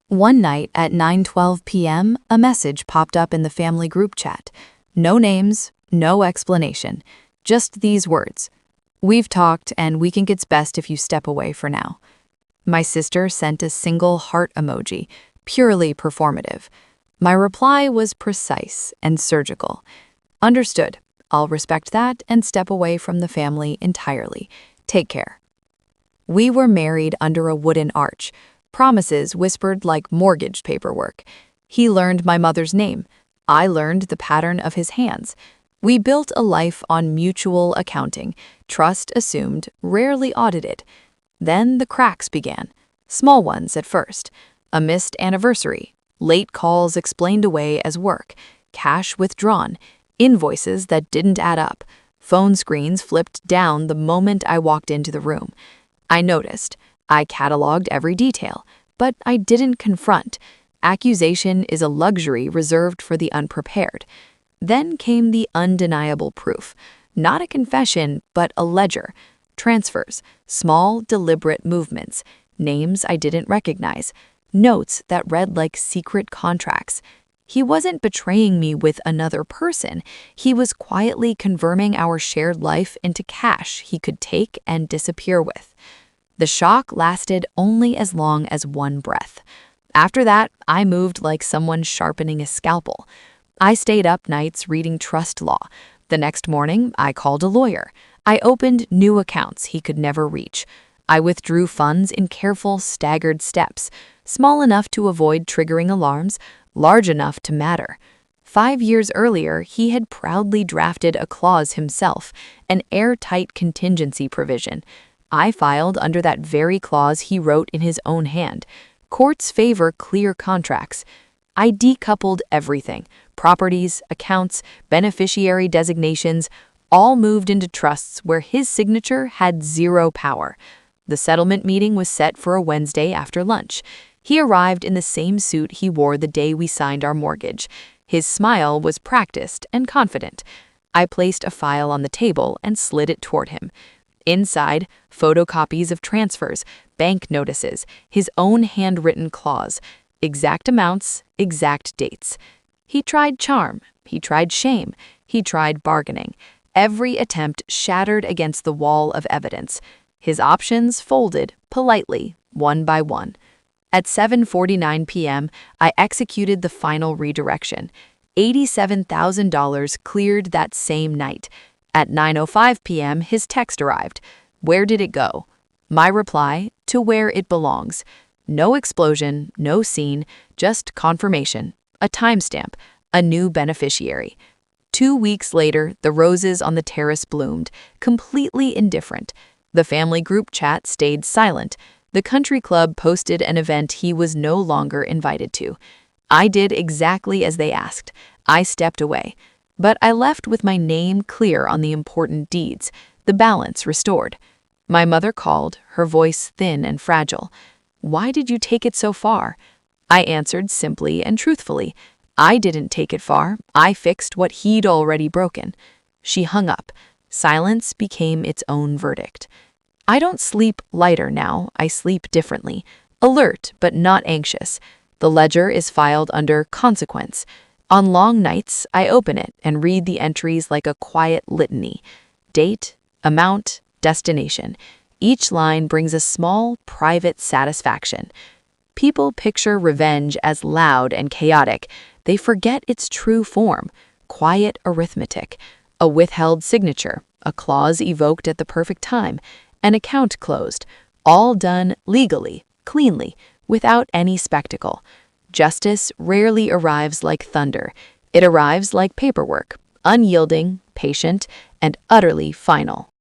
One night at 9:12 p.m., a message popped up in the family group chat. No names, no explanation, just these words. "We've talked and we think it's best if you step away for now." My sister sent a single heart emoji, purely performative. My reply was precise and surgical. "Understood. I'll respect that and step away from the family entirely. Take care." We were married under a wooden arch, promises whispered like mortgage paperwork. He learned my mother's name. I learned the pattern of his hands. We built a life on mutual accounting, trust assumed, rarely audited. Then the cracks began. Small ones at first. A missed anniversary, late calls explained away as work, cash withdrawn, invoices that didn't add up, phone screens flipped down the moment I walked into the room. I noticed. I cataloged every detail, but I didn't confront. Accusation is a luxury reserved for the unprepared. Then came the undeniable proof. Not a confession, but a ledger. Transfers, small, deliberate movements, names I didn't recognize, notes that read like secret contracts. He wasn't betraying me with another person. He was quietly converting our shared life into cash he could take and disappear with. The shock lasted only as long as one breath. After that, I moved like someone sharpening a scalpel. I stayed up nights reading trust law. The next morning, I called a lawyer. I opened new accounts he could never reach. I withdrew funds in careful, staggered steps, small enough to avoid triggering alarms, large enough to matter. 5 years earlier, he had proudly drafted a clause himself, an airtight contingency provision. I filed under that very clause he wrote in his own hand. Courts favor clear contracts. I decoupled everything. Properties, accounts, beneficiary designations, all moved into trusts where his signature had zero power. The settlement meeting was set for a Wednesday after lunch. He arrived in the same suit he wore the day we signed our mortgage. His smile was practiced and confident. I placed a file on the table and slid it toward him. Inside, photocopies of transfers, bank notices, his own handwritten clause, exact amounts, exact dates. He tried charm, he tried shame, he tried bargaining. Every attempt shattered against the wall of evidence. His options folded, politely, one by one. At 7:49 p.m., I executed the final redirection. $87,000 cleared that same night. At 9:05 p.m., his text arrived. Where did it go? My reply, to where it belongs. No explosion, no scene, just confirmation, a timestamp, a new beneficiary. 2 weeks later, the roses on the terrace bloomed, completely indifferent. The family group chat stayed silent. The country club posted an event he was no longer invited to. I did exactly as they asked. I stepped away. But I left with my name clear on the important deeds, the balance restored. My mother called, her voice thin and fragile. "Why did you take it so far?" I answered simply and truthfully. I didn't take it far. I fixed what he'd already broken. She hung up. Silence became its own verdict. I don't sleep lighter now. I sleep differently. Alert, but not anxious. The ledger is filed under consequence. On long nights, I open it and read the entries like a quiet litany. Date, amount, destination. Each line brings a small, private satisfaction. People picture revenge as loud and chaotic. They forget its true form, quiet arithmetic, a withheld signature, a clause evoked at the perfect time, an account closed, all done legally, cleanly, without any spectacle. Justice rarely arrives like thunder. It arrives like paperwork, unyielding, patient, and utterly final.